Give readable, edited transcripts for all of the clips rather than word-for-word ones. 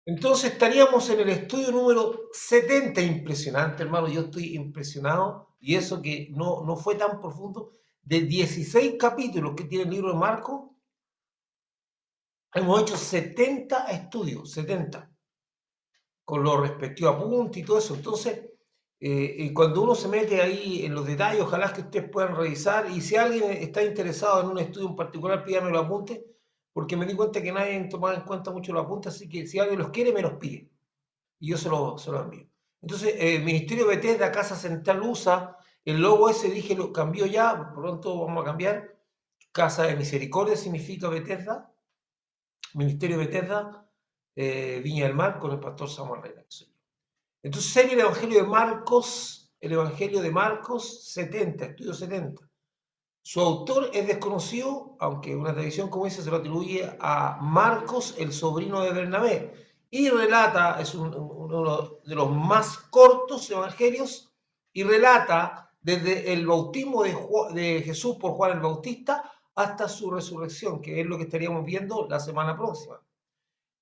Entonces estaríamos en el estudio número 70, impresionante, hermano, yo estoy impresionado, y eso que no fue tan profundo, de 16 capítulos que tiene el libro de Marcos, hemos hecho 70 estudios, 70, con los respectivos apuntes y todo eso. Entonces, cuando uno se mete ahí en los detalles, ojalá que ustedes puedan revisar, y si alguien está interesado en un estudio en particular, pídame los apuntes, porque me di cuenta que nadie tomaba en cuenta mucho los apuntes, así que si alguien los quiere, me los pide y yo se lo envío. Entonces, el Ministerio Bethesda, Casa Central USA, el logo ese dije lo cambió ya, pronto vamos a cambiar. Casa de Misericordia significa Bethesda, Ministerio Bethesda, Viña del Mar, con el pastor Samuel Reina. Entonces, serie el Evangelio de Marcos 70, estudio 70. Su autor es desconocido, aunque una tradición como esa se lo atribuye a Marcos, el sobrino de Bernabé, y relata, es uno de los más cortos evangelios, y relata desde el bautismo de Jesús por Juan el Bautista hasta su resurrección, que es lo que estaríamos viendo la semana próxima.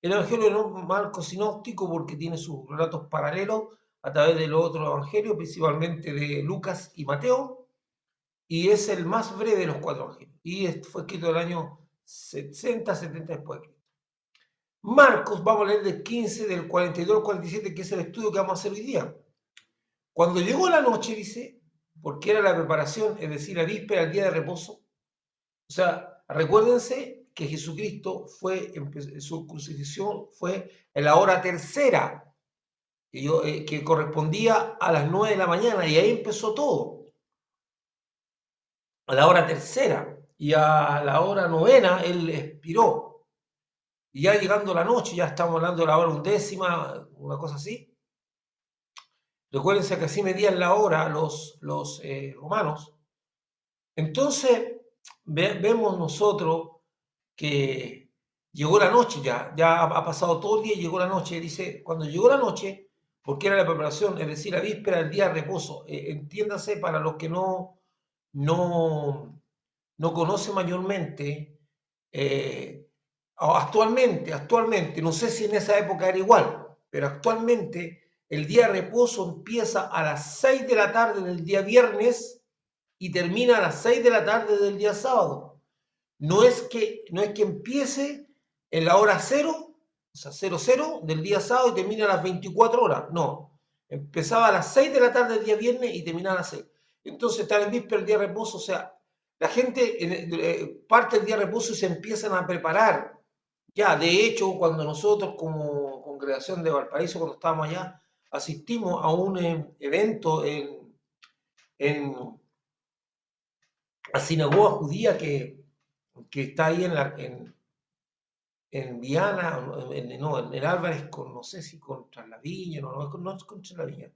El evangelio de Marcos sinóptico porque tiene sus relatos paralelos a través de los otros evangelios, principalmente de Lucas y Mateo, y es el más breve de los cuatro evangelios. Y fue escrito en el año 60, 70 después de Cristo. Marcos, vamos a leer del 15, del 42 al 47, que es el estudio que vamos a hacer hoy día. Cuando llegó la noche, dice, porque era la preparación, es decir, la víspera del día de reposo. O sea, recuérdense que Jesucristo su crucifixión fue en la hora tercera, que correspondía a las 9 de la mañana, y ahí empezó todo. A la hora tercera, y a la hora novena él expiró. Y ya llegando la noche, ya estamos hablando de la hora undécima, una cosa así. Recuérdense que así medían la hora los romanos. Entonces, vemos nosotros que llegó la noche ya ha pasado todo el día y llegó la noche. Dice, cuando llegó la noche, porque era la preparación, es decir, la víspera del día de reposo, entiéndase para los que no, no conocen mayormente, actualmente, no sé si en esa época era igual, pero actualmente el día de reposo empieza a las 6 de la tarde del día viernes y termina a las 6 de la tarde del día sábado. No es que empiece en la hora cero, o sea, 00 del día sábado y termina a las 24 horas. No, empezaba a las 6 de la tarde del día viernes y terminaba a las 6. Entonces está en víspera del día de reposo, o sea, la gente parte del día de reposo y se empiezan a preparar. Ya, de hecho, cuando nosotros como congregación de Valparaíso, cuando estábamos allá, asistimos a un evento en la sinagoga judía que está ahí en Viana, en Álvarez, no sé si contra la Viña, no es contra la Viña,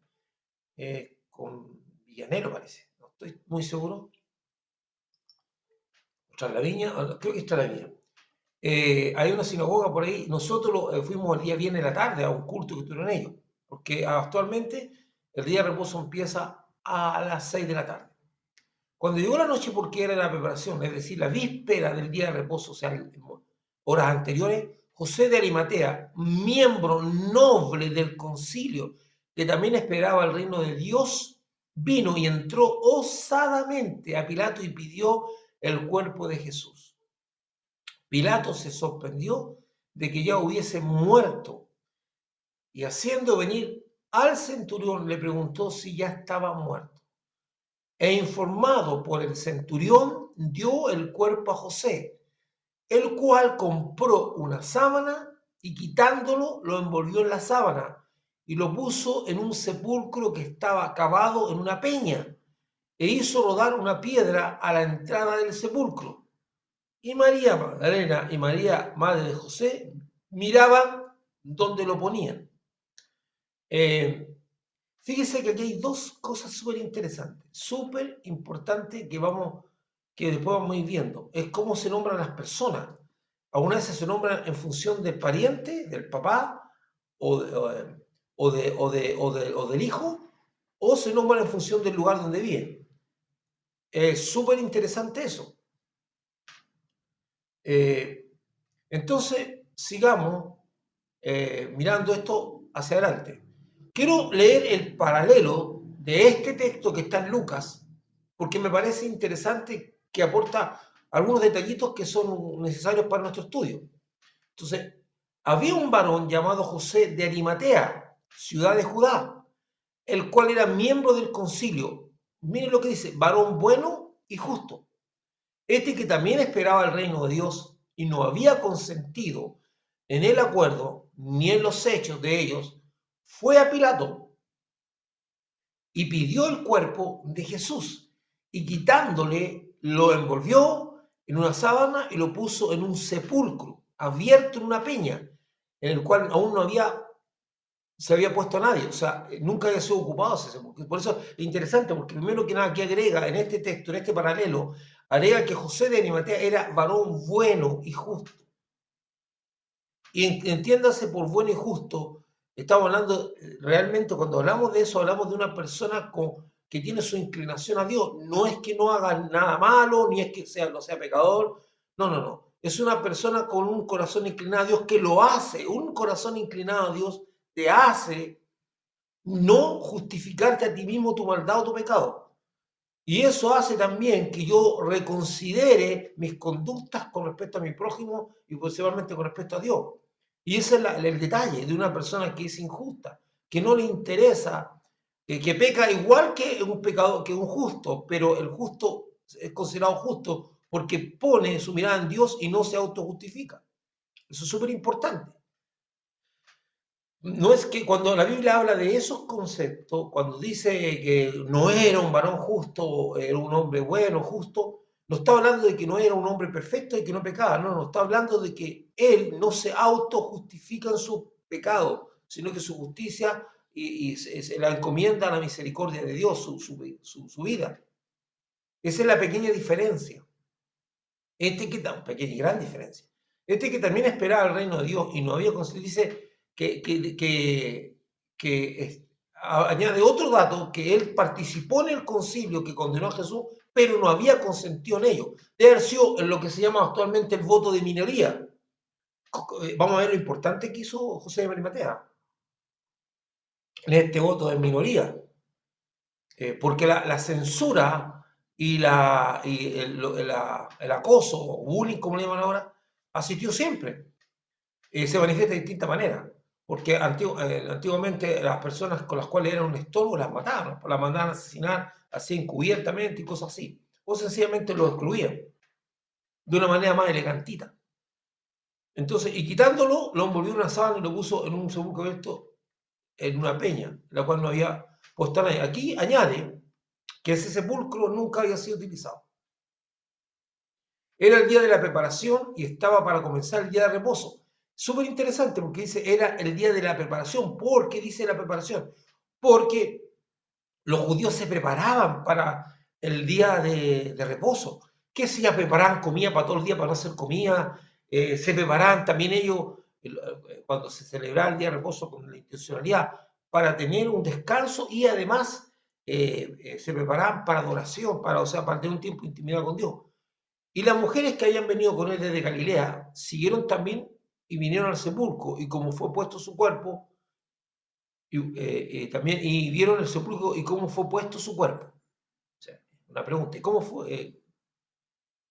con Villanero parece, no estoy muy seguro. Tras la Viña, creo que es tras la Viña. Hay una sinagoga por ahí, nosotros fuimos el día viernes de la tarde a un culto que tuvieron ellos, porque actualmente el día de reposo empieza a las 6 de la tarde. Cuando llegó la noche, porque era la preparación, es decir, la víspera del día de reposo, o sea, horas anteriores, José de Arimatea, miembro noble del concilio, que también esperaba el reino de Dios, vino y entró osadamente a Pilato y pidió el cuerpo de Jesús. Pilato se sorprendió de que ya hubiese muerto y haciendo venir al centurión le preguntó si ya estaba muerto. E informado por el centurión, dio el cuerpo a José, el cual compró una sábana y quitándolo lo envolvió en la sábana y lo puso en un sepulcro que estaba cavado en una peña e hizo rodar una piedra a la entrada del sepulcro. Y María Magdalena y María, madre de José, miraban donde lo ponían. Fíjese que aquí hay dos cosas súper interesantes, súper importantes que después vamos a ir viendo. Es cómo se nombran las personas. Algunas veces se nombran en función del pariente, del papá, o, o del hijo, o se nombran en función del lugar donde viven. Es súper interesante eso. Entonces, sigamos. mirando esto hacia adelante. Quiero leer el paralelo de este texto que está en Lucas, porque me parece interesante que aporta algunos detallitos que son necesarios para nuestro estudio. Entonces, había un varón llamado José de Arimatea, ciudad de Judá, el cual era miembro del concilio. Miren lo que dice, varón bueno y justo. Este que también esperaba el reino de Dios y no había consentido en el acuerdo ni en los hechos de ellos, fue a Pilato y pidió el cuerpo de Jesús y quitándole lo envolvió en una sábana y lo puso en un sepulcro abierto en una peña en el cual aún no se había puesto a nadie, o sea, nunca había sido ocupado ese sepulcro. Por eso es interesante, porque primero que nada aquí agrega en este texto, en este paralelo, agrega que José de Arimatea era varón bueno y justo. Y entiéndase por bueno y justo, estamos hablando realmente, cuando hablamos de eso, hablamos de una persona que tiene su inclinación a Dios. No es que no haga nada malo, ni es que no sea pecador. No, no, no. Es una persona con un corazón inclinado a Dios que lo hace. Un corazón inclinado a Dios te hace no justificarte a ti mismo tu maldad o tu pecado. Y eso hace también que yo reconsidere mis conductas con respecto a mi prójimo y principalmente con respecto a Dios. Y ese es el detalle de una persona que es injusta, que no le interesa, que peca igual que un pecador, que un justo, pero el justo es considerado justo porque pone su mirada en Dios y no se autojustifica. Eso es súper importante. No es que cuando la Biblia habla de esos conceptos, cuando dice que no era un varón justo, era un hombre bueno, justo, no está hablando de que no era un hombre perfecto y que no pecaba, no, está hablando de que él no se autojustifica en su pecado, sino que su justicia se la encomienda a la misericordia de Dios, su vida. Esa es la pequeña diferencia. Pequeña y gran diferencia. Este que también esperaba el reino de Dios y no había conseguido, dice que añade otro dato, que él participó en el concilio que condenó a Jesús, pero no había consentido en ello. Debe haber sido en lo que se llama actualmente el voto de minoría. Vamos a ver lo importante que hizo José de Arimatea en este voto de minoría. Porque la censura y el acoso, o bullying, como le llaman ahora, asistió siempre. Se manifiesta de distintas maneras. Porque antiguamente las personas con las cuales eran un estorbo las mataban, las mandaban a asesinar así encubiertamente y cosas así. O sencillamente los excluían de una manera más elegantita. Entonces, y quitándolo, lo envolvió en una sábana y lo puso en un sepulcro abierto en una peña, la cual no había puesto nadie. Aquí añade que ese sepulcro nunca había sido utilizado. Era el día de la preparación y estaba para comenzar el día de reposo. Súper interesante porque dice, era el día de la preparación. ¿Por qué dice la preparación? Porque los judíos se preparaban para el día de reposo. ¿Qué se ya preparaban comida para todo el día, para no hacer comida? Se preparaban también ellos, cuando se celebraba el día de reposo, con la intencionalidad, para tener un descanso y además se preparaban para adoración, o sea, para tener un tiempo de intimidad con Dios. Y las mujeres que habían venido con él desde Galilea siguieron también y vinieron al sepulcro, y como fue puesto su cuerpo, también, y vieron el sepulcro y cómo fue puesto su cuerpo. O sea, una pregunta, ¿y cómo fue?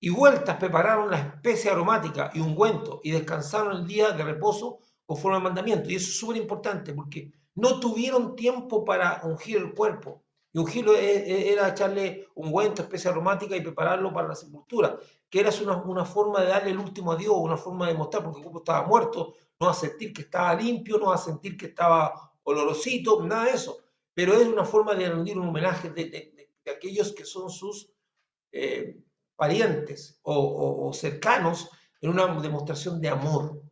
Y vueltas prepararon la especie aromática y ungüento y descansaron el día de reposo conforme al mandamiento. Y eso es súper importante porque no tuvieron tiempo para ungir el cuerpo. Y ungirlo era echarle ungüento, especie aromática y prepararlo para la sepultura, que era una forma de darle el último adiós, una forma de mostrar, porque el cuerpo estaba muerto, no va a sentir que estaba limpio, no va a sentir que estaba olorosito, nada de eso. Pero es una forma de rendir un homenaje de aquellos que son sus parientes o cercanos en una demostración de amor,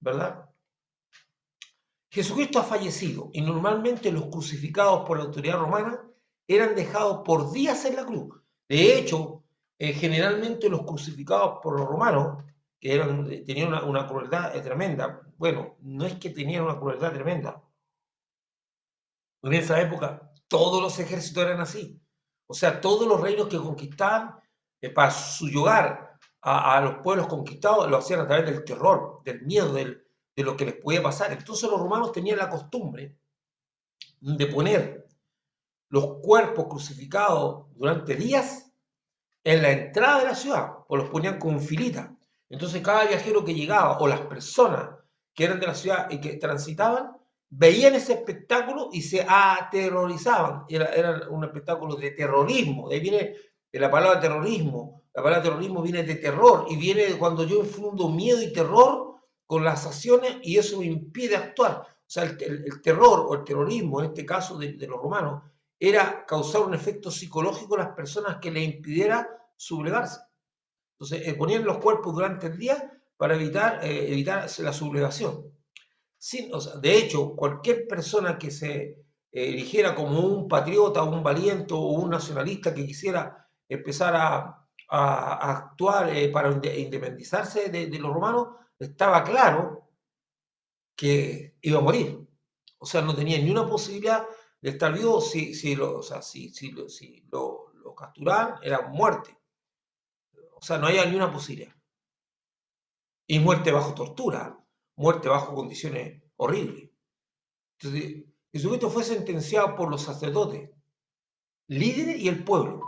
¿verdad? Jesucristo ha fallecido y normalmente los crucificados por la autoridad romana eran dejados por días en la cruz. De hecho, generalmente los crucificados por los romanos, que tenían una crueldad tremenda, bueno, no es que tenían una crueldad tremenda, en esa época todos los ejércitos eran así. O sea, todos los reinos que conquistaban para subyugar a los pueblos conquistados lo hacían a través del terror, del miedo, de lo que les podía pasar. Entonces los romanos tenían la costumbre de poner los cuerpos crucificados durante días en la entrada de la ciudad, o los ponían con filita. Entonces cada viajero que llegaba, o las personas que eran de la ciudad y que transitaban, veían ese espectáculo y se aterrorizaban. Era un espectáculo de terrorismo, de ahí viene de la palabra terrorismo. La palabra terrorismo viene de terror y viene de cuando yo infundo miedo y terror con las acciones y eso me impide actuar. O sea, el terror o el terrorismo, en este caso de los romanos, era causar un efecto psicológico a las personas que le impidiera sublevarse. Entonces, ponían los cuerpos durante el día para evitar la sublevación. Sí, o sea, de hecho, cualquier persona que se erigiera como un patriota, un valiente o un nacionalista que quisiera empezar a actuar para independizarse de los romanos, estaba claro que iba a morir. O sea, no tenía ni una posibilidad de estar vivo si lo capturaban, era muerte. O sea, no había ni una posibilidad. Y muerte bajo tortura, muerte bajo condiciones horribles. Entonces, Jesucristo fue sentenciado por los sacerdotes, líderes y el pueblo,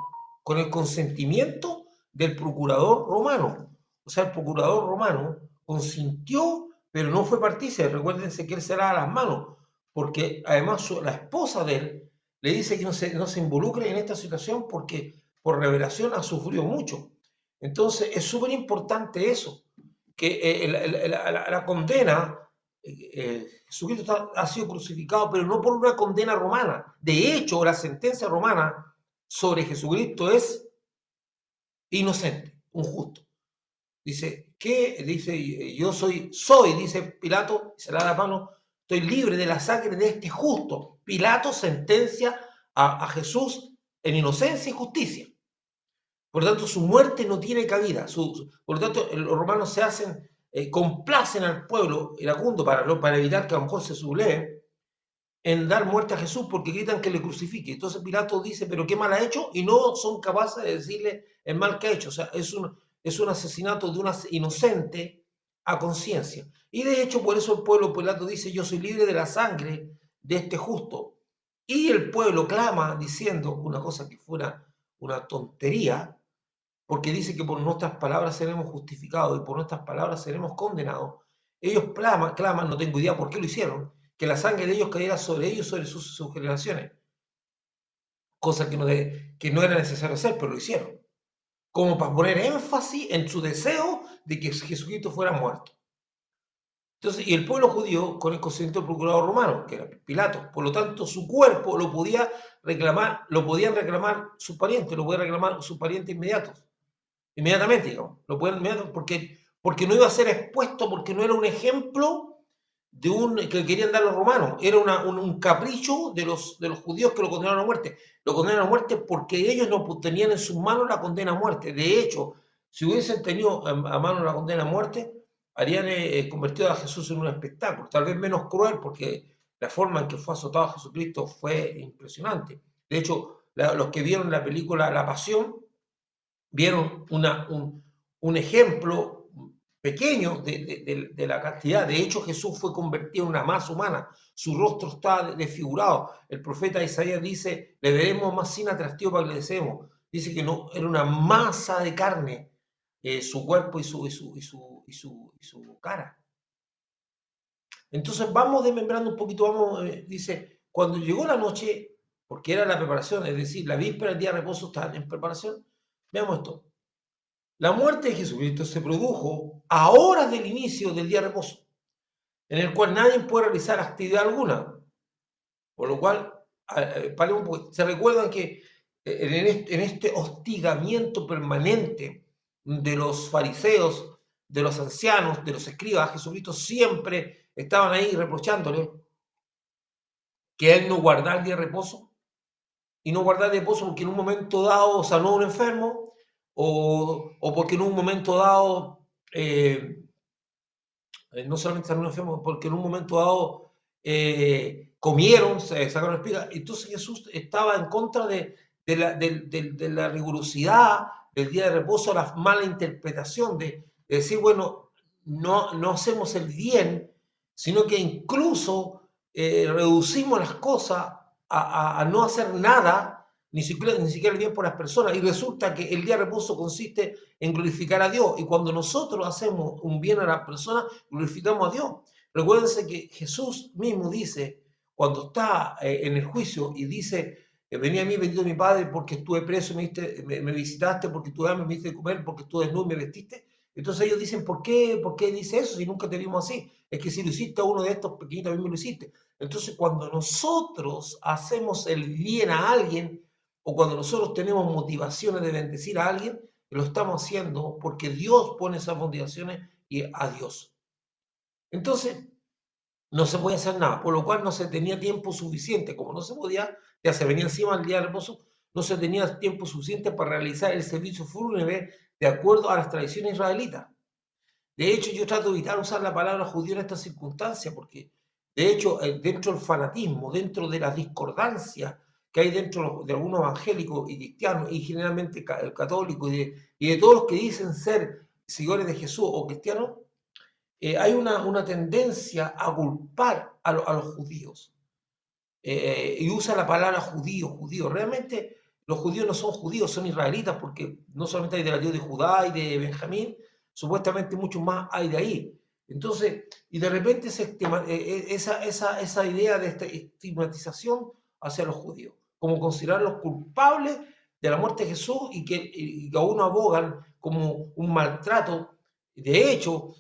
con el consentimiento del procurador romano. O sea, el procurador romano consintió, pero no fue partícipe. Recuérdense que él se lava las manos, porque además la esposa de él le dice que no se involucre en esta situación porque por revelación ha sufrido mucho. Entonces, es súper importante eso, que la condena, Jesucristo ha sido crucificado, pero no por una condena romana. De hecho, la sentencia romana sobre Jesucristo es inocente, un justo. Dice, ¿qué? Dice, yo dice Pilato, se le da la mano, estoy libre de la sangre de este justo. Pilato sentencia a Jesús en inocencia y justicia. Por lo tanto, su muerte no tiene cabida. Por lo tanto, los romanos complacen al pueblo iracundo para evitar que a lo mejor se subleve en dar muerte a Jesús porque gritan que le crucifique. Entonces Pilato dice, pero qué mal ha hecho, y no son capaces de decirle el mal que ha hecho. O sea, es un asesinato de una inocente a conciencia. Y de hecho, por eso el pueblo, Pilato dice, yo soy libre de la sangre de este justo. Y el pueblo clama diciendo una cosa que fuera una tontería, porque dice que por nuestras palabras seremos justificados y por nuestras palabras seremos condenados. Ellos claman, no tengo idea por qué lo hicieron, que la sangre de ellos cayera sobre ellos, sobre sus generaciones, cosa que no era necesario hacer, pero lo hicieron, como para poner énfasis en su deseo de que Jesucristo fuera muerto. Entonces, y el pueblo judío, con el consentimiento del procurador romano, que era Pilato, por lo tanto, su cuerpo lo podían reclamar sus parientes, lo podían reclamar sus parientes inmediatamente, digamos, lo pueden porque no iba a ser expuesto, porque no era un ejemplo que querían dar los romanos, era un capricho de los judíos que lo condenaron a muerte. Lo condenaron a muerte porque ellos no tenían en sus manos la condena a muerte. De hecho, si hubiesen tenido a mano la condena a muerte, habrían convertido a Jesús en un espectáculo, tal vez menos cruel, porque la forma en que fue azotado Jesucristo fue impresionante. De hecho, los que vieron la película La Pasión, vieron un ejemplo pequeño de la cantidad. De hecho, Jesús fue convertido en una masa humana. Su rostro estaba desfigurado. El profeta Isaías dice, le veremos más sin atractivo para que le deseemos. Dice que no, era una masa de carne, su cuerpo y su cara. Entonces vamos desmembrando un poquito, dice, cuando llegó la noche, porque era la preparación, es decir, la víspera del día de reposo está en preparación, veamos esto. La muerte de Jesucristo se produjo a horas del inicio del día de reposo, en el cual nadie puede realizar actividad alguna. Por lo cual, se recuerdan que en este hostigamiento permanente de los fariseos, de los ancianos, de los escribas, Jesucristo siempre estaban ahí reprochándole que él no guardara el día de reposo, y no guardar el día de reposo porque en un momento dado sanó a un enfermo, o porque en un momento dado no solamente estaban enfermos, porque en un momento dado comieron, se sacaron espigas. Entonces Jesús estaba en contra de la rigurosidad del día de reposo, la mala interpretación de decir, bueno, no hacemos el bien sino que incluso reducimos las cosas a no hacer nada, ni siquiera el bien por las personas, y resulta que el día de reposo consiste en glorificar a Dios, y cuando nosotros hacemos un bien a las personas, glorificamos a Dios. Recuérdense que Jesús mismo dice, cuando está en el juicio y dice, venía a mí bendito mi Padre porque estuve preso, me visitaste, porque estuve hambre, me diste de comer, porque estuve desnudo, me vestiste. Entonces ellos dicen, ¿por qué dice eso si nunca te vimos así? Es que si lo hiciste a uno de estos pequeñitos, a mí me lo hiciste. Entonces cuando nosotros hacemos el bien a alguien, o cuando nosotros tenemos motivaciones de bendecir a alguien, lo estamos haciendo porque Dios pone esas motivaciones y a Dios. Entonces, no se podía hacer nada, por lo cual no se tenía tiempo suficiente, como no se podía, ya se venía encima el día de reposo, no se tenía tiempo suficiente para realizar el servicio fúnebre de acuerdo a las tradiciones israelitas. De hecho, yo trato de evitar usar la palabra judío en estas circunstancias, porque de hecho, dentro del fanatismo, dentro de las discordancias que hay dentro de algunos evangélicos y cristianos, y generalmente católicos, y de todos los que dicen ser seguidores de Jesús o cristianos, hay una tendencia a culpar a los judíos. Y usa la palabra judío, judío. Realmente los judíos no son judíos, son israelitas, porque no solamente hay de la tribu de Judá y de Benjamín, supuestamente muchos más hay de ahí. Entonces, y de repente esa idea de esta estigmatización hacia los judíos, como considerarlos culpables de la muerte de Jesús y que aún abogan como un maltrato. De hecho,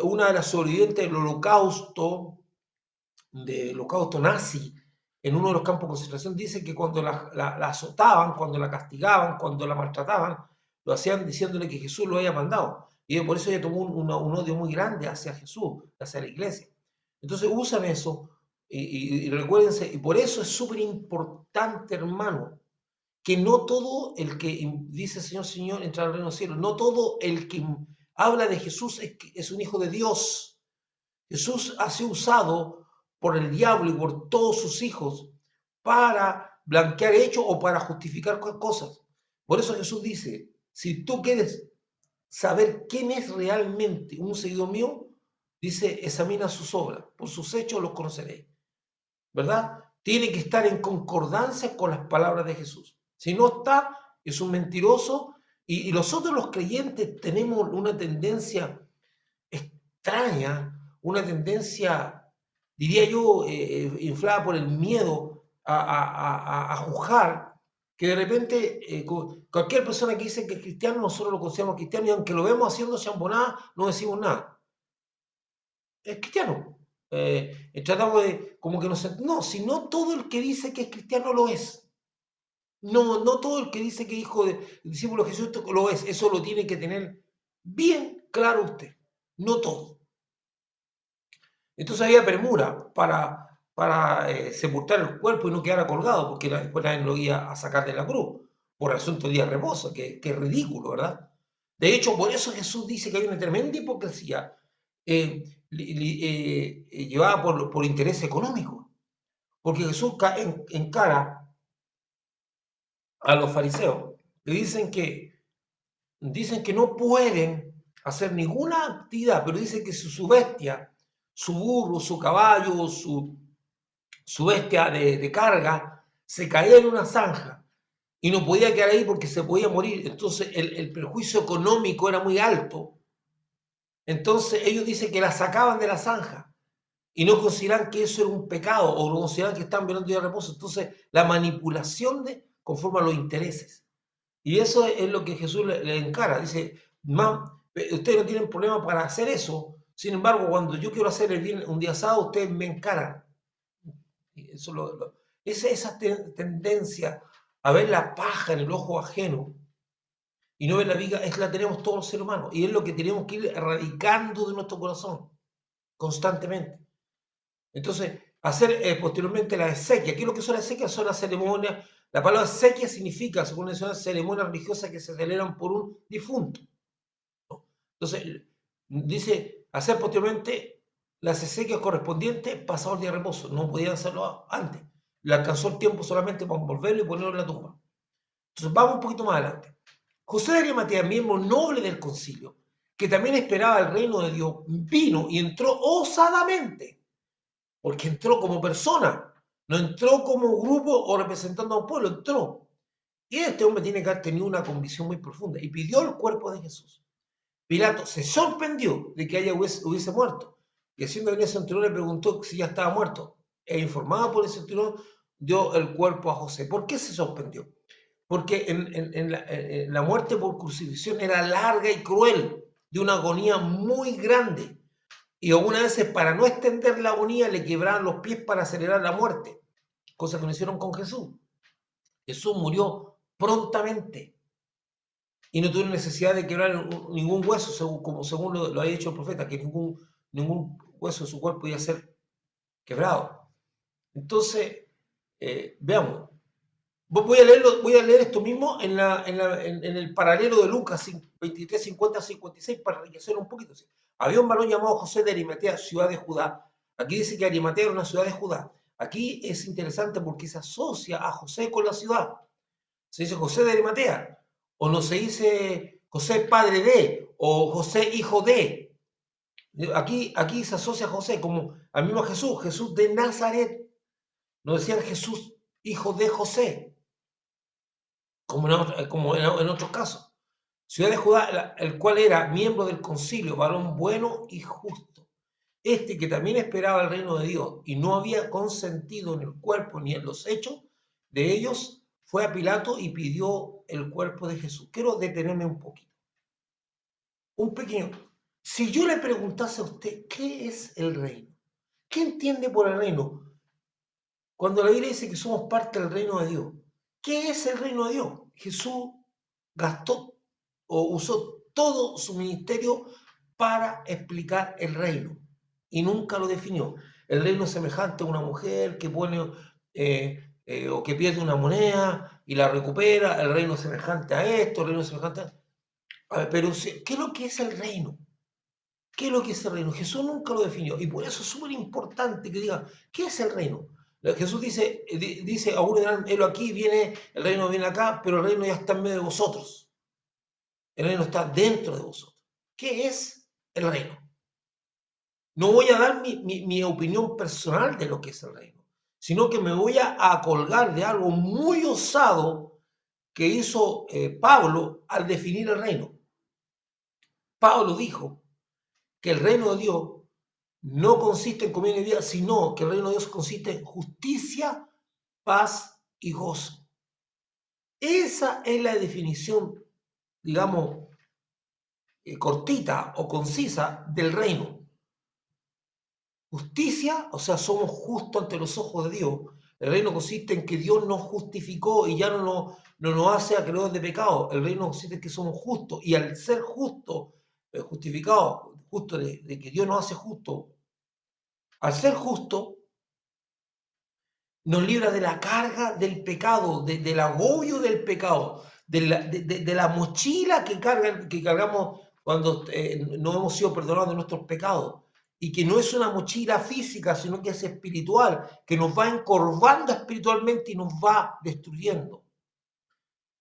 una de las sobrevivientes del holocausto nazi, en uno de los campos de concentración, dice que cuando la azotaban, cuando la castigaban, cuando la maltrataban, lo hacían diciéndole que Jesús lo había mandado. Y por eso ella tomó un odio muy grande hacia Jesús, hacia la iglesia. Entonces usan eso, y recuérdense, y por eso es súper importante, hermano, que no todo el que dice Señor, Señor, entra al reino del cielo, no todo el que habla de Jesús es un hijo de Dios. Jesús ha sido usado por el diablo y por todos sus hijos para blanquear hechos o para justificar cosas. Por eso Jesús dice, si tú quieres saber quién es realmente un seguidor mío, dice, examina sus obras, por sus hechos los conoceréis. ¿Verdad? Tiene que estar en concordancia con las palabras de Jesús. Si no está, es un mentiroso. Y nosotros los creyentes tenemos una tendencia extraña, una tendencia, diría yo, inflada por el miedo a juzgar, que de repente cualquier persona que dice que es cristiano, nosotros lo consideramos cristiano y aunque lo vemos haciendo chambonada, no decimos nada. Es cristiano. Tratamos de, como que no, si no todo el que dice que es cristiano lo es. No, no todo el que dice que es hijo de discípulo de Jesús lo es. Eso lo tiene que tener bien claro usted. No todo. Entonces había premura para sepultar el cuerpo y no quedara colgado, porque después nadie lo iba a sacar de la cruz, por el asunto del día de reposo, que es ridículo, ¿verdad? De hecho, por eso Jesús dice que hay una tremenda hipocresía llevada por interés económico, porque Jesús encara a los fariseos que dicen que no pueden hacer ninguna actividad, pero dicen que su bestia, su burro, su caballo, su bestia de carga, se caía en una zanja y no podía quedar ahí porque se podía morir. Entonces el perjuicio económico era muy alto. Entonces ellos dicen que la sacaban de la zanja y no consideran que eso era un pecado o no consideran que están violando el día de reposo. Entonces la manipulación conforma los intereses. Y eso es lo que Jesús le encara. Dice, ustedes no tienen problema para hacer eso. Sin embargo, cuando yo quiero hacer el bien un día sábado, ustedes me encaran. Eso esa tendencia a ver la paja en el ojo ajeno y no ver la viga, la tenemos todos los seres humanos. Y es lo que tenemos que ir erradicando de nuestro corazón constantemente. Entonces, hacer posteriormente la exequia. ¿Qué es lo que son las exequias? Son las ceremonias. La palabra exequia significa, según la ceremonias religiosas que se celebran por un difunto. Entonces, dice, hacer posteriormente las exequias correspondientes pasado el día de reposo. No podían hacerlo antes. Le alcanzó el tiempo solamente para envolverlo y ponerlo en la tumba. Entonces, vamos un poquito más adelante. José de Arimatea, miembro noble del concilio, que también esperaba el reino de Dios, vino y entró osadamente, porque entró como persona, no entró como grupo o representando a un pueblo, entró. Y este hombre tiene que haber tenido una convicción muy profunda y pidió el cuerpo de Jesús. Pilato se sorprendió de que hubiese muerto. Y haciendo venir al centurión le preguntó si ya estaba muerto. E informado por el centurión, dio el cuerpo a José. ¿Por qué se sorprendió? Porque en la muerte por crucifixión era larga y cruel, de una agonía muy grande. Y algunas veces, para no extender la agonía, le quebraban los pies para acelerar la muerte, cosa que no hicieron con Jesús. Jesús murió prontamente y no tuvieron necesidad de quebrar ningún hueso, según lo ha dicho el profeta, que ningún hueso de su cuerpo iba a ser quebrado. Entonces, veamos. Voy a leer esto mismo en el paralelo de Lucas 23, 50, 56 para enriquecer un poquito. Había un varón llamado José de Arimatea, ciudad de Judá. Aquí dice que Arimatea era una ciudad de Judá. Aquí es interesante porque se asocia a José con la ciudad. Se dice José de Arimatea, o no se dice José padre de, o José hijo de. Aquí se asocia a José como al mismo Jesús, Jesús de Nazaret. No decían Jesús hijo de José, como en otros casos. Ciudad de Judá, el cual era miembro del concilio, varón bueno y justo. Este que también esperaba el reino de Dios y no había consentido en el cuerpo ni en los hechos de ellos, fue a Pilato y pidió el cuerpo de Jesús. Quiero detenerme un poquito. Un pequeño. Si yo le preguntase a usted, ¿qué es el reino? ¿Qué entiende por el reino? Cuando la Biblia dice que somos parte del reino de Dios, ¿qué es el reino de Dios? Jesús gastó o usó todo su ministerio para explicar el reino y nunca lo definió. El reino es semejante a una mujer que pone o que pierde una moneda y la recupera, el reino es semejante a esto, el reino es semejante a... ver, pero ¿qué es lo que es el reino? ¿Qué es lo que es el reino? Jesús nunca lo definió y por eso es súper importante que diga, ¿qué es el reino? Jesús dice, a uno dirán, él aquí viene, el reino viene acá, pero el reino ya está en medio de vosotros. El reino está dentro de vosotros. ¿Qué es el reino? No voy a dar mi opinión personal de lo que es el reino, sino que me voy a colgar de algo muy osado que hizo Pablo al definir el reino. Pablo dijo que el reino de Dios no consiste en comida y bebida, sino que el reino de Dios consiste en justicia, paz y gozo. Esa es la definición, digamos, cortita o concisa del reino. Justicia, o sea, somos justos ante los ojos de Dios. El reino consiste en que Dios nos justificó y ya no nos hace acreedores de pecado. El reino consiste en que somos justos y al ser justos, justificados, justo de que Dios nos hace justos, al ser justo, nos libra de la carga del pecado, del agobio del pecado, de la mochila que cargamos cuando no hemos sido perdonados de nuestros pecados. Y que no es una mochila física, sino que es espiritual, que nos va encorvando espiritualmente y nos va destruyendo.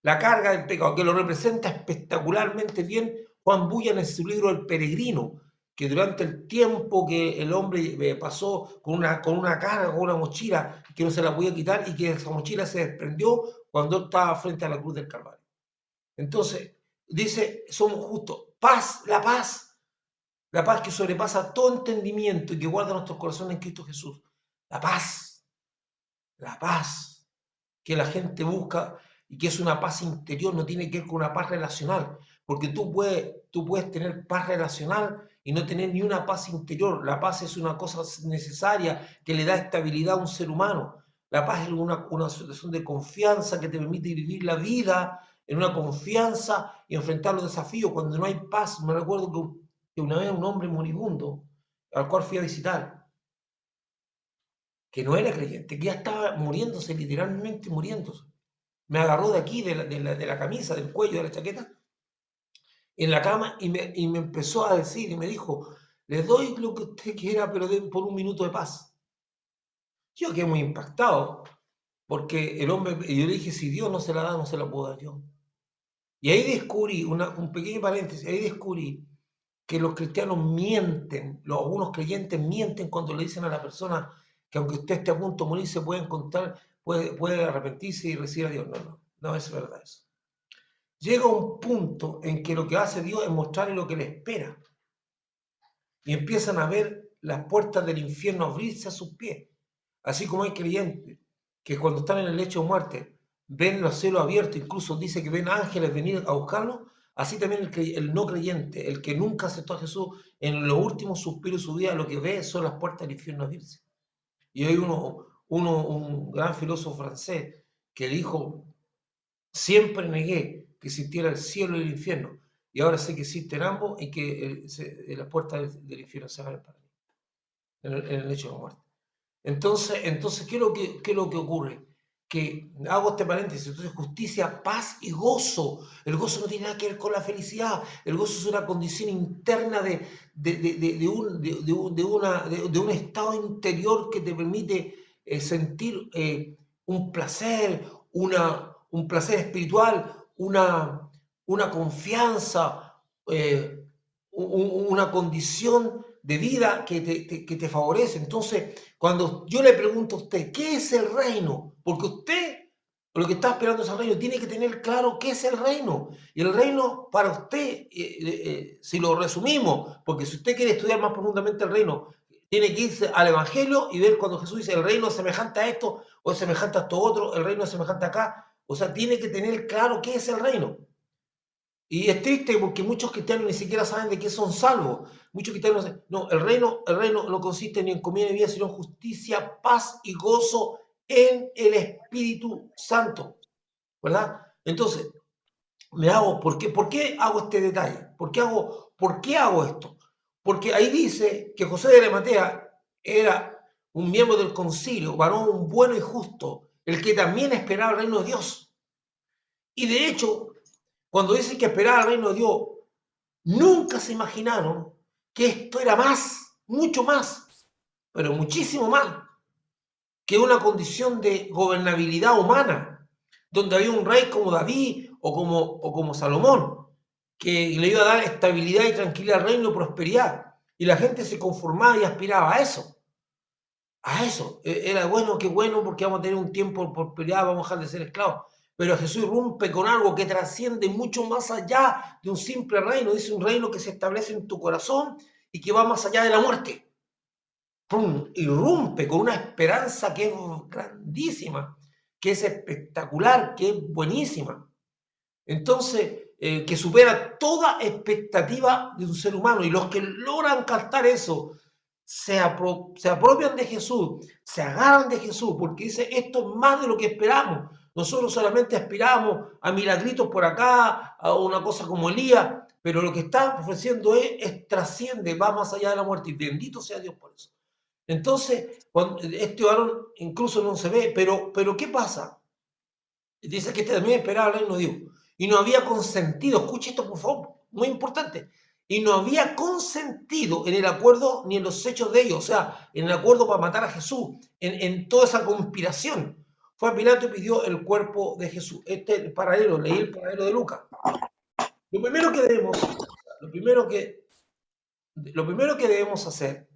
La carga del pecado, que lo representa espectacularmente bien Juan Bulla en su libro El Peregrino, que durante el tiempo que el hombre pasó con una carga, con una mochila, que no se la podía quitar y que esa mochila se desprendió cuando estaba frente a la cruz del Calvario. Entonces, dice, somos justos. Paz, la paz que sobrepasa todo entendimiento y que guarda nuestros corazones en Cristo Jesús. La paz que la gente busca y que es una paz interior, no tiene que ver con una paz relacional, porque tú puedes tener paz relacional y no tener ni una paz interior. La paz es una cosa necesaria que le da estabilidad a un ser humano. La paz es una situación de confianza que te permite vivir la vida en una confianza y enfrentar los desafíos. Cuando no hay paz, me recuerdo que una vez un hombre moribundo, al cual fui a visitar, que no era creyente, que ya estaba muriéndose, literalmente muriéndose. Me agarró de aquí, de la camisa, del cuello, de la chaqueta, en la cama y me empezó a decir y me dijo, le doy lo que usted quiera, pero por un minuto de paz. Yo quedé muy impactado, porque el hombre, y yo le dije, si Dios no se la da, no se la puedo dar yo. Y ahí descubrí, un pequeño paréntesis, ahí descubrí que los cristianos mienten, algunos creyentes mienten cuando le dicen a la persona que aunque usted esté a punto de morir, se puede encontrar, puede arrepentirse y recibir a Dios. No es verdad eso. Llega un punto en que lo que hace Dios es mostrarle lo que le espera. Y empiezan a ver las puertas del infierno abrirse a sus pies. Así como hay creyentes que cuando están en el lecho de muerte ven los cielos abiertos, incluso dice que ven ángeles venir a buscarlos, así también el no creyente, el que nunca aceptó a Jesús, en los últimos suspiros de su vida, lo que ve son las puertas del infierno abrirse. Y hay un gran filósofo francés que dijo, siempre negué que existiera el cielo y el infierno, y ahora sé que existen ambos y que las puertas del infierno se abren para mí, en el hecho de la muerte. Entonces ¿qué es lo que ocurre? Que hago este paréntesis, entonces justicia, paz y gozo. El gozo no tiene nada que ver con la felicidad, el gozo es una condición interna de un estado interior que te permite sentir un placer, un placer espiritual, una confianza, una condición de vida que te favorece. Entonces, cuando yo le pregunto a usted, ¿qué es el reino? Porque usted, lo que está esperando es el reino, tiene que tener claro qué es el reino. Y el reino para usted, si lo resumimos, porque si usted quiere estudiar más profundamente el reino, tiene que irse al Evangelio y ver cuando Jesús dice el reino es semejante a esto o es semejante a esto otro, el reino es semejante a acá. O sea, tiene que tener claro qué es el reino. Y es triste porque muchos cristianos ni siquiera saben de qué son salvos. Muchos cristianos dicen, no, el reino no consiste ni en comida ni bebida, sino en justicia, paz y gozo en el Espíritu Santo. ¿Verdad? Entonces, ¿por qué hago este detalle? ¿Por qué hago esto? Porque ahí dice que José de Arimatea era un miembro del concilio, varón bueno y justo, el que también esperaba el reino de Dios. Y de hecho, cuando dicen que esperaba el reino de Dios, nunca se imaginaron que esto era más, mucho más, pero muchísimo más, que una condición de gobernabilidad humana, donde había un rey como David o como Salomón, que le iba a dar estabilidad y tranquilidad al reino y prosperidad. Y la gente se conformaba y aspiraba a eso. A eso. Era bueno, qué bueno, porque vamos a tener un tiempo de prosperidad, vamos a dejar de ser esclavos. Pero Jesús irrumpe con algo que trasciende mucho más allá de un simple reino. Dice un reino que se establece en tu corazón y que va más allá de la muerte. ¡Pum! Irrumpe con una esperanza que es grandísima, que es espectacular, que es buenísima. Entonces, que supera toda expectativa de un ser humano. Y los que logran captar eso se apropian de Jesús, se agarran de Jesús, porque dice, esto es más de lo que esperamos. Nosotros solamente aspiramos a milagritos por acá, a una cosa como Elías, pero lo que está ofreciendo trasciende, va más allá de la muerte, y bendito sea Dios por eso. Entonces, este varón incluso no se ve, pero ¿qué pasa? Dice que este también esperaba el reino de Dios. Y no había consentido, escuche esto por favor, muy importante, y no había consentido en el acuerdo ni en los hechos de ellos, o sea, en el acuerdo para matar a Jesús, en toda esa conspiración. Fue a Pilato y pidió el cuerpo de Jesús. Este es el paralelo, leí el paralelo de Lucas. Lo primero que debemos, lo primero que debemos hacer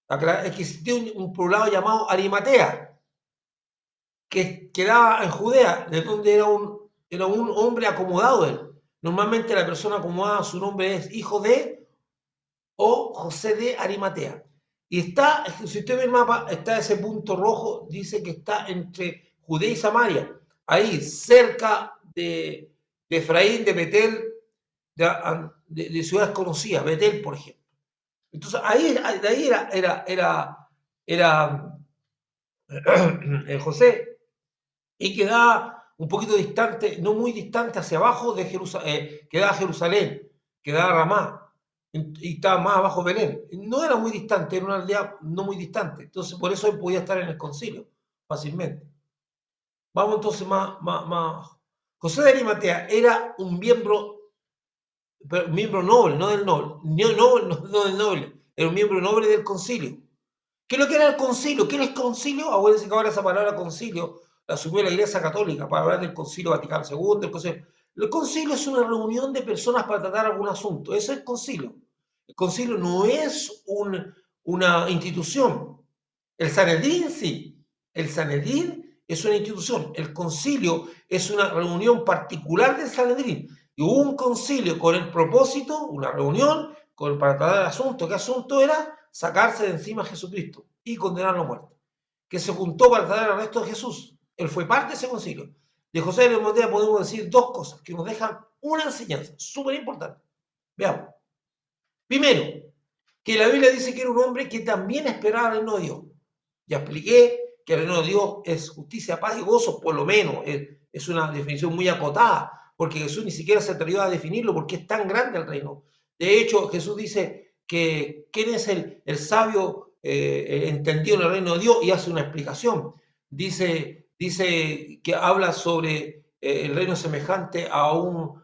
es que existía un poblado llamado Arimatea, que quedaba en Judea, de donde era un hombre acomodado él. Normalmente la persona acomodada, su nombre es hijo de o José de Arimatea. Y está, si usted ve el mapa, está ese punto rojo, dice que está entre Judea y Samaria, ahí cerca de Efraín, de Betel, de ciudades conocidas, Betel, por ejemplo. Entonces, de ahí era José, y quedaba un poquito distante, no muy distante, hacia abajo de Jerusalén, quedaba Jerusalén, quedaba Ramá, y estaba más abajo Belén. No era muy distante, era una aldea no muy distante, entonces por eso él podía estar en el concilio fácilmente. Vamos entonces más. José de Arimatea era un miembro noble, no del noble, no del noble, era un miembro noble del concilio. ¿Qué es lo que era el concilio? ¿Qué es el concilio? Acuérdense que ahora esa palabra concilio la asumió la Iglesia Católica para hablar del Concilio Vaticano II. El concilio es una reunión de personas para tratar algún asunto. Eso es el concilio. El concilio no es una institución. El Sanedrín sí. El Sanedrín es una institución. El concilio es una reunión particular del Sanedrín. Y hubo un concilio con el propósito, una reunión, para tratar el asunto. ¿Qué asunto era? Sacarse de encima a Jesucristo y condenarlo a muerte. Que se juntó para traer el arresto de Jesús. Él fue parte de ese concilio. De José de Arimatea podemos decir dos cosas que nos dejan una enseñanza súper importante. Veamos. Primero, que la Biblia dice que era un hombre que también esperaba el reino de Dios. Ya expliqué que el reino de Dios es justicia, paz y gozo, por lo menos. Es una definición muy acotada, porque Jesús ni siquiera se atrevió a definirlo porque es tan grande el reino. De hecho, Jesús dice que quién es el sabio entendido en el reino de Dios y hace una explicación. Dice que habla sobre el reino semejante a un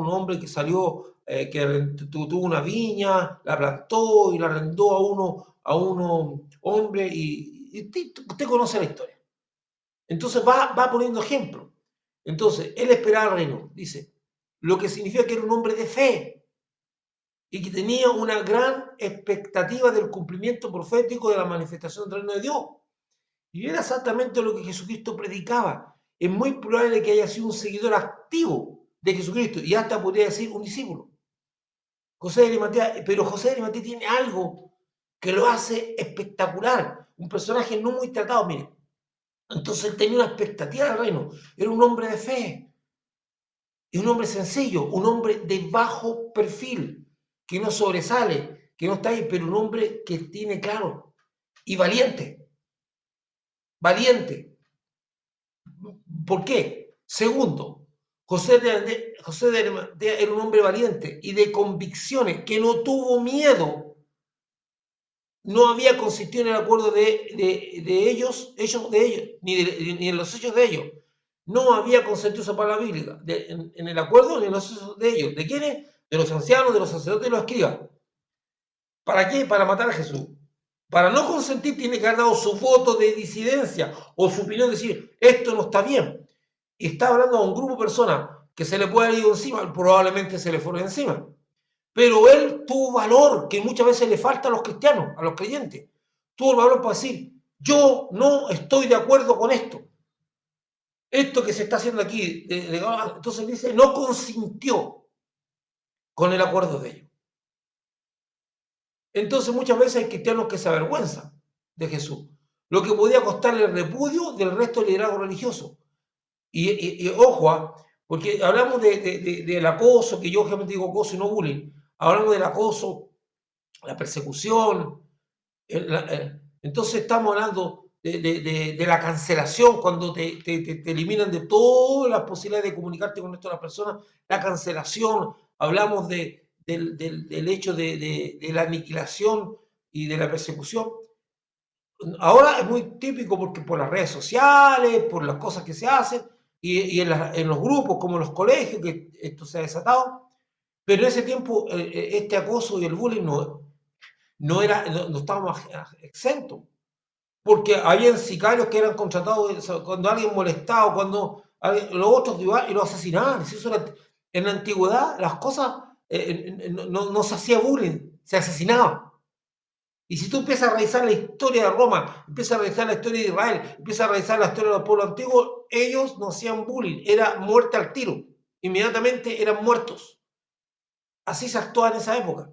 hombre que salió, que tuvo una viña, la plantó y la arrendó a uno hombre y usted conoce la historia. Entonces va poniendo ejemplo. Entonces, él esperaba el reino, dice, lo que significa que era un hombre de fe y que tenía una gran expectativa del cumplimiento profético de la manifestación del reino de Dios. Y era exactamente lo que Jesucristo predicaba. Es muy probable que haya sido un seguidor activo de Jesucristo y hasta podría decir un discípulo. José de Arimatea, pero José de Arimatea tiene algo que lo hace espectacular, un personaje no muy tratado, mire. Entonces él tenía una expectativa del reino, era un hombre de fe, y un hombre sencillo, un hombre de bajo perfil, que no sobresale, que no está ahí, pero un hombre que tiene claro y valiente, valiente. ¿Por qué? Segundo, José de Arimatea era un hombre valiente y de convicciones, que no tuvo miedo. No había consistido en el acuerdo de ellos, ni en los hechos de ellos. No había consentido esa palabra bíblica, en el acuerdo ni en los hechos de ellos. ¿De quiénes? De los ancianos, de los sacerdotes y los escribas. ¿Para qué? Para matar a Jesús. Para no consentir tiene que haber dado su voto de disidencia o su opinión, decir, esto no está bien. Y está hablando a un grupo de personas que se le puede haber ido encima, probablemente se le fueron encima. Pero él tuvo valor que muchas veces le falta a los cristianos, a los creyentes. Tuvo el valor para decir, yo no estoy de acuerdo con esto. Esto que se está haciendo aquí, entonces dice, no consintió con el acuerdo de ellos. Entonces muchas veces hay cristianos que se avergüenzan de Jesús, lo que podía costarle el repudio del resto del liderazgo religioso. Y ojo, porque hablamos del acoso, que yo obviamente digo acoso y no bullying, hablamos del acoso, la persecución, entonces estamos hablando de la cancelación, cuando te eliminan de todas las posibilidades de comunicarte con otras personas, la cancelación, hablamos del hecho de la aniquilación y de la persecución. Ahora es muy típico porque por las redes sociales, por las cosas que se hacen, y en los grupos como en los colegios, que esto se ha desatado, pero en ese tiempo este acoso y el bullying no estábamos exentos, porque habían sicarios que eran contratados cuando alguien molestaba, los otros iban y lo asesinaban. En la antigüedad las cosas no se hacía bullying, se asesinaba. Y si tú empiezas a revisar la historia de Roma, empiezas a revisar la historia de Israel, empiezas a revisar la historia del pueblo antiguo, ellos no hacían bullying, era muerte al tiro. Inmediatamente eran muertos. Así se actuaba en esa época.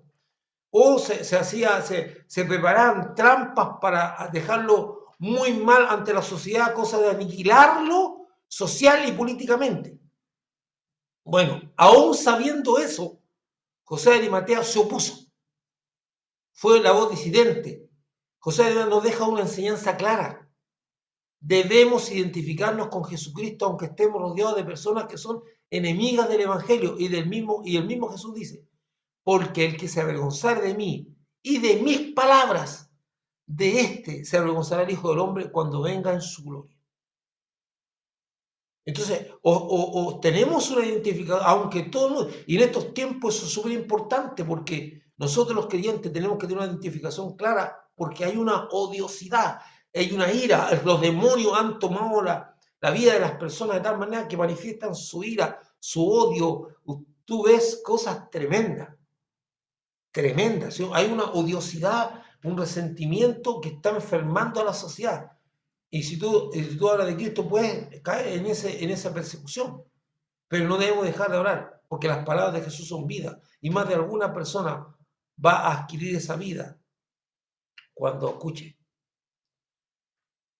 O se preparaban trampas para dejarlo muy mal ante la sociedad, cosa de aniquilarlo social y políticamente. Bueno, aún sabiendo eso, José de Arimatea se opuso. Fue la voz disidente. José de Arimatea nos deja una enseñanza clara. Debemos identificarnos con Jesucristo aunque estemos rodeados de personas que son enemigas del Evangelio y el mismo Jesús dice, porque el que se avergonzare de mí y de mis palabras, de este se avergonzará el Hijo del Hombre cuando venga en su gloria. Entonces, o tenemos una identificación, aunque todo, y en estos tiempos eso es súper importante porque nosotros los creyentes tenemos que tener una identificación clara porque hay una odiosidad, hay una ira, los demonios han tomado la vida de las personas de tal manera que manifiestan su ira, su odio. Tú ves cosas tremendas. tremenda, ¿sí? Hay una odiosidad, un resentimiento que está enfermando a la sociedad. Y si tú hablas de Cristo, puedes caer en esa persecución. Pero no debemos dejar de orar, porque las palabras de Jesús son vida. Y más de alguna persona va a adquirir esa vida cuando escuche.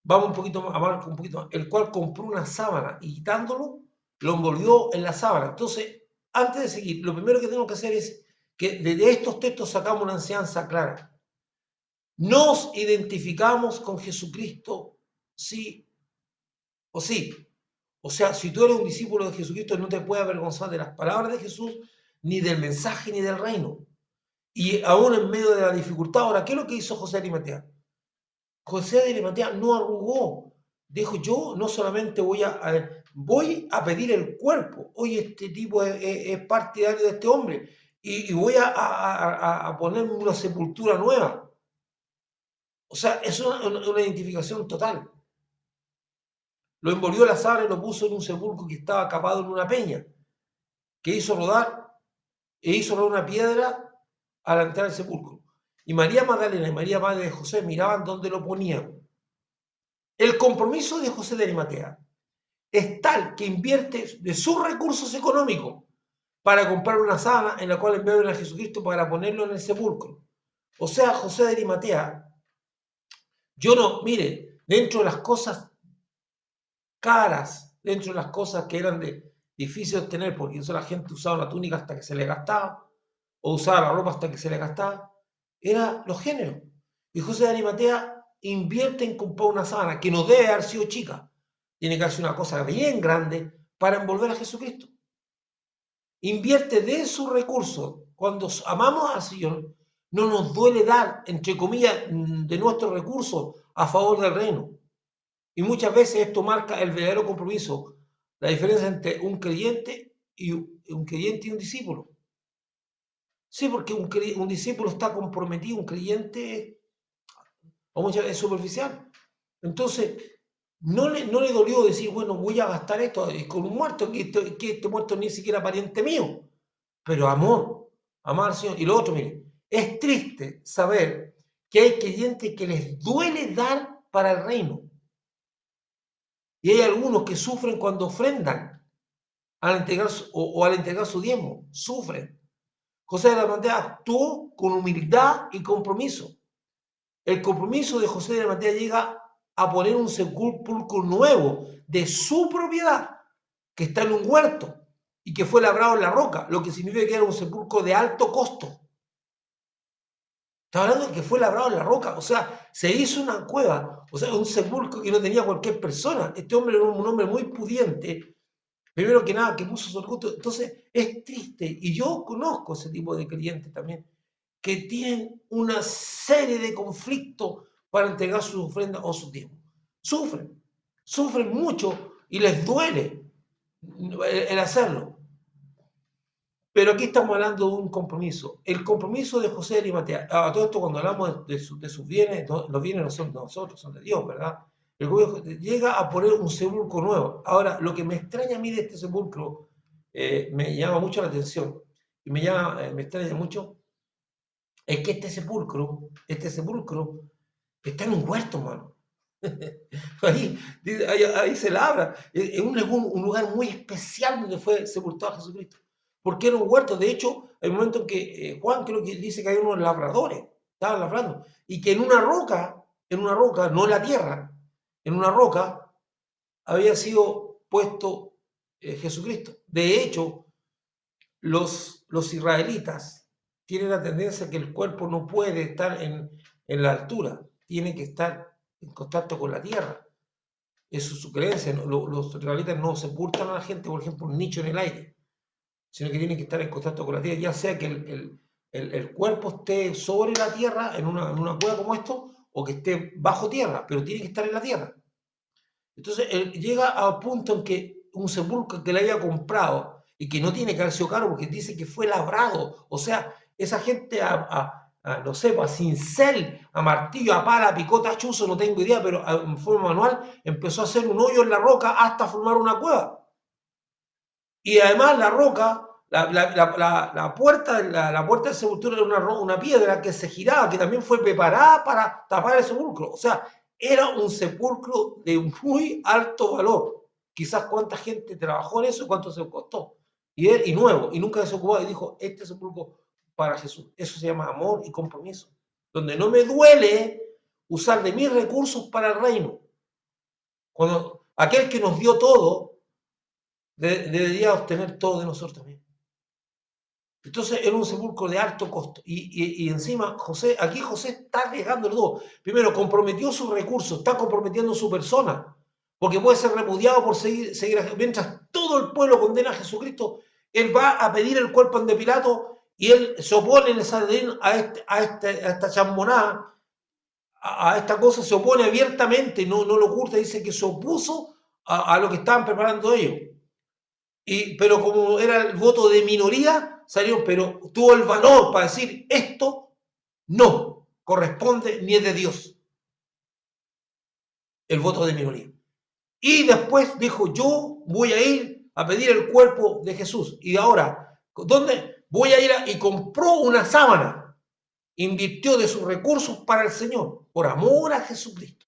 Vamos un poquito más, a Marco un poquito más. El cual compró una sábana y quitándolo, lo envolvió en la sábana. Entonces, antes de seguir, lo primero que tenemos que hacer es que de estos textos sacamos una enseñanza clara. Nos identificamos con Jesucristo, sí o sí. O sea, si tú eres un discípulo de Jesucristo, no te puedes avergonzar de las palabras de Jesús, ni del mensaje, ni del reino. Y aún en medio de la dificultad, ahora, ¿qué es lo que hizo José de Arimatea? José de Arimatea no arrugó. Dijo, yo no solamente voy a pedir el cuerpo. Oye, este tipo es partidario de este hombre. Y voy a ponerme una sepultura nueva. O sea, es una identificación total. Lo envolvió la sábana y lo puso en un sepulcro que estaba capado en una peña, que hizo rodar una piedra al entrar al sepulcro. Y María Magdalena y María Madre de José miraban dónde lo ponían. El compromiso de José de Arimatea es tal que invierte de sus recursos económicos para comprar una sábana en la cual enviaron a Jesucristo para ponerlo en el sepulcro. O sea, José de Arimatea, mire, dentro de las cosas caras, dentro de las cosas que eran difíciles de obtener, porque eso la gente usaba la túnica hasta que se le gastaba, o usaba la ropa hasta que se le gastaba, eran los géneros. Y José de Arimatea invierte en comprar una sábana que no debe haber sido chica, tiene que hacer una cosa bien grande para envolver a Jesucristo. Invierte de sus recursos. Cuando amamos al Señor, no nos duele dar, entre comillas, de nuestros recursos a favor del reino. Y muchas veces esto marca el verdadero compromiso, la diferencia entre un creyente y un discípulo. Sí, porque un discípulo está comprometido, un creyente o muchas veces es superficial. Entonces, no le dolió decir, bueno, voy a gastar esto con un muerto, que este muerto ni siquiera pariente mío. Pero amar al Señor. Y lo otro, mire, es triste saber que hay creyentes que les duele dar para el reino. Y hay algunos que sufren cuando ofrendan al entregar al entregar su diezmo. Sufren. José de Arimatea actuó con humildad y compromiso. El compromiso de José de Arimatea llega a poner un sepulcro nuevo de su propiedad, que está en un huerto y que fue labrado en la roca, lo que significa que era un sepulcro de alto costo. Está hablando de que fue labrado en la roca, o sea, se hizo una cueva, o sea, un sepulcro que no tenía cualquier persona. Este hombre era un hombre muy pudiente, primero que nada, que puso su recurso. Entonces, es triste, y yo conozco ese tipo de creyentes también, que tienen una serie de conflictos para entregar sus ofrendas o sus diezmos. Sufren mucho y les duele el hacerlo. Pero aquí estamos hablando de un compromiso. El compromiso de José de Arimatea. A todo esto, cuando hablamos de sus bienes, los bienes no son de nosotros, son de Dios, ¿verdad? El gobierno llega a poner un sepulcro nuevo. Ahora, lo que me extraña a mí de este sepulcro, me llama mucho la atención, y me extraña mucho, es que este sepulcro está en un huerto, mano. Ahí se labra. Es un lugar muy especial donde fue sepultado Jesucristo. Porque era un huerto. De hecho, hay un momento en que Juan creo que dice que hay unos labradores, estaban labrando, y que en una roca, no en la tierra, en una roca, había sido puesto Jesucristo. De hecho, los israelitas tienen la tendencia que el cuerpo no puede estar en la altura, tiene que estar en contacto con la tierra. Eso es su creencia. Los israelitas no sepultan a la gente, por ejemplo, un nicho en el aire, sino que tienen que estar en contacto con la tierra, ya sea que el cuerpo esté sobre la tierra, en una cueva como esto, o que esté bajo tierra, pero tiene que estar en la tierra. Entonces, él llega a un punto en que un sepulcro que le haya comprado y que no tiene que haber sido caro porque dice que fue labrado, o sea, esa gente no sé, a cincel, a martillo, a pala, a picota, a chuzo, no tengo idea, pero en forma manual empezó a hacer un hoyo en la roca hasta formar una cueva. Y además la roca La puerta, la puerta del sepulcro era una piedra que se giraba, que también fue preparada para tapar el sepulcro. O sea, era un sepulcro de muy alto valor. Quizás cuánta gente trabajó en eso y cuánto se costó. Y nuevo, y nunca se ocupó y dijo, este sepulcro para Jesús. Eso se llama amor y compromiso. Donde no me duele usar de mis recursos para el reino. Cuando aquel que nos dio todo, debería obtener todo de nosotros también. Entonces era un sepulcro de alto costo. Y encima, aquí José está arriesgando el todo. Primero, comprometió sus recursos, está comprometiendo su persona, porque puede ser repudiado por seguir a Jesús. Mientras todo el pueblo condena a Jesucristo, él va a pedir el cuerpo de Pilato y él se opone en el Sanedrín a esta chambonada, a esta cosa, se opone abiertamente, no lo oculta, dice que se opuso a lo que estaban preparando ellos. Pero como era el voto de minoría, salió, pero tuvo el valor para decir esto no corresponde ni es de Dios, el voto de minoría. Y después dijo, yo voy a ir a pedir el cuerpo de Jesús. Y ahora, ¿dónde? Voy a ir y compró una sábana, invirtió de sus recursos para el Señor, por amor a Jesucristo.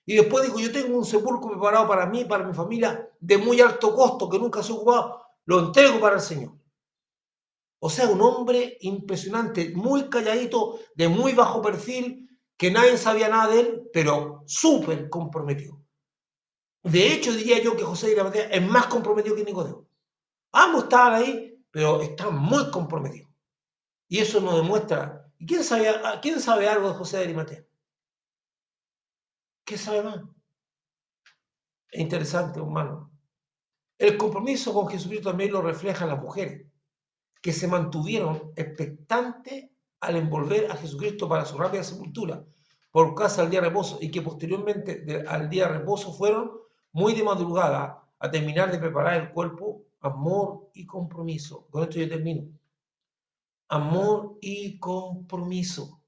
Y después dijo, yo tengo un sepulcro preparado para mí, para mi familia, de muy alto costo, que nunca se ha ocupado, lo entrego para el Señor. O sea, un hombre impresionante, muy calladito, de muy bajo perfil, que nadie sabía nada de él, pero súper comprometido. De hecho, diría yo que José de Arimatea es más comprometido que Nicodemo. Ambos estaban ahí, pero están muy comprometidos. Y eso nos demuestra. ¿Y quién sabe algo de José de Arimatea? ¿Qué sabe más? Es interesante, hermano. El compromiso con Jesucristo también lo reflejan las mujeres, que se mantuvieron expectantes al envolver a Jesucristo para su rápida sepultura por causa del día de reposo y que posteriormente al día de reposo fueron muy de madrugada a terminar de preparar el cuerpo, amor y compromiso. Con esto yo termino. Amor y compromiso.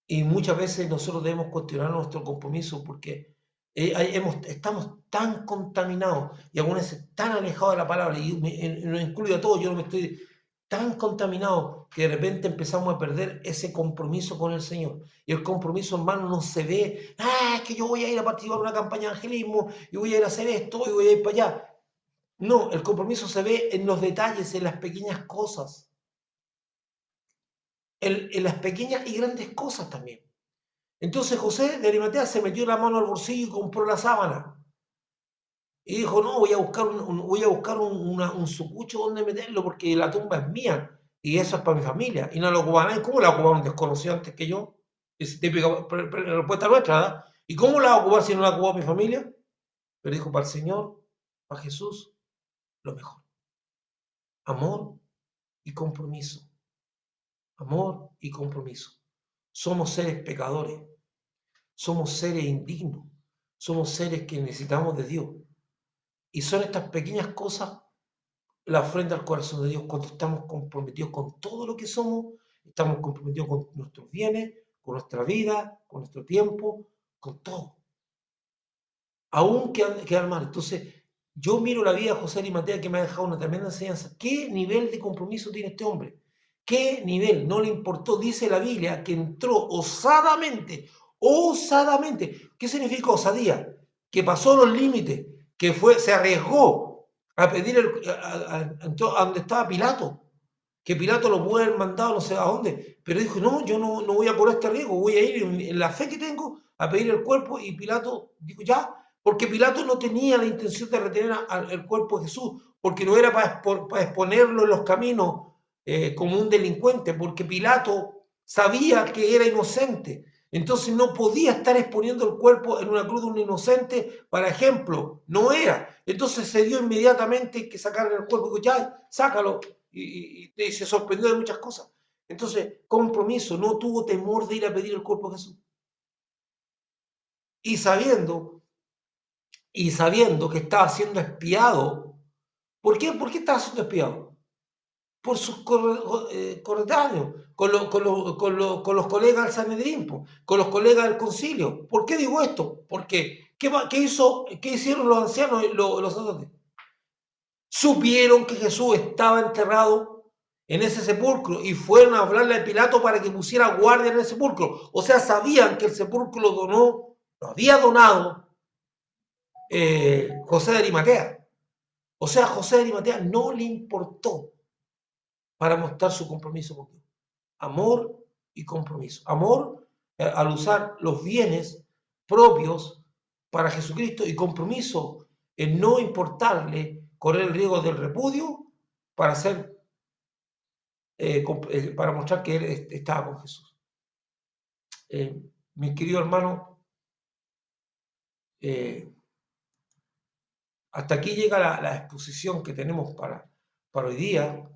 Y muchas veces nosotros debemos cuestionar nuestro compromiso porque estamos tan contaminados y algunas veces tan alejados de la palabra, y lo incluyo a todos, yo no me estoy tan contaminado que de repente empezamos a perder ese compromiso con el Señor. Y el compromiso, hermano, no se ve, es que yo voy a ir a participar en una campaña de evangelismo y voy a ir a hacer esto y voy a ir para allá. No, el compromiso se ve en los detalles, en las pequeñas cosas, en las pequeñas y grandes cosas también. Entonces José de Arimatea se metió la mano al bolsillo y compró la sábana. Y dijo, no, voy a buscar un sucucho donde meterlo porque la tumba es mía y eso es para mi familia. Y no lo ocupa nadie. ¿Cómo la ocupaba un desconocido antes que yo? Es típica respuesta nuestra, ¿verdad? ¿Y cómo la va a ocupar si no la ocupó mi familia? Pero dijo, para el Señor, para Jesús, lo mejor. Amor y compromiso. Amor y compromiso. Somos seres pecadores. Somos seres indignos. Somos seres que necesitamos de Dios. Y son estas pequeñas cosas la ofrenda al corazón de Dios cuando estamos comprometidos con todo lo que somos, estamos comprometidos con nuestros bienes, con nuestra vida, con nuestro tiempo, con todo. Aún quedar mal. Entonces, yo miro la vida de José Arimatea que me ha dejado una tremenda enseñanza. ¿Qué nivel de compromiso tiene este hombre? ¿Qué nivel? No le importó, dice la Biblia, que entró osadamente. ¿Qué significa osadía? Que pasó los límites, que se arriesgó a pedir, entró a donde estaba Pilato, que Pilato lo pudo haber mandado no sé a dónde, pero dijo, no, yo no voy a correr este riesgo, voy a ir en la fe que tengo a pedir el cuerpo, y Pilato dijo, ya, porque Pilato no tenía la intención de retener el cuerpo de Jesús, porque no era para exponerlo en los caminos como un delincuente, porque Pilato sabía que era inocente, entonces no podía estar exponiendo el cuerpo en una cruz de un inocente, para ejemplo, no era. Entonces se dio inmediatamente que sacar el cuerpo, dijo, ya, sácalo, y se sorprendió de muchas cosas. Entonces, compromiso, no tuvo temor de ir a pedir el cuerpo de Jesús. Y sabiendo que estaba siendo espiado, ¿por qué? ¿Por qué estaba siendo espiado? Por sus coretáneos, con los colegas del Sanedrín, con los colegas del concilio. ¿Por qué digo esto? Porque, ¿qué hicieron los ancianos y los sacerdotes? supieron que Jesús estaba enterrado en ese sepulcro y fueron a hablarle a Pilato para que pusiera guardia en el sepulcro. O sea, sabían que el sepulcro lo había donado José de Arimatea. O sea, José de Arimatea no le importó para mostrar su compromiso con Dios. Amor y compromiso. Amor al usar los bienes propios para Jesucristo y compromiso en no importarle correr el riesgo del repudio para hacer para mostrar que él estaba con Jesús. Mi querido hermano, hasta aquí llega la exposición que tenemos para hoy día.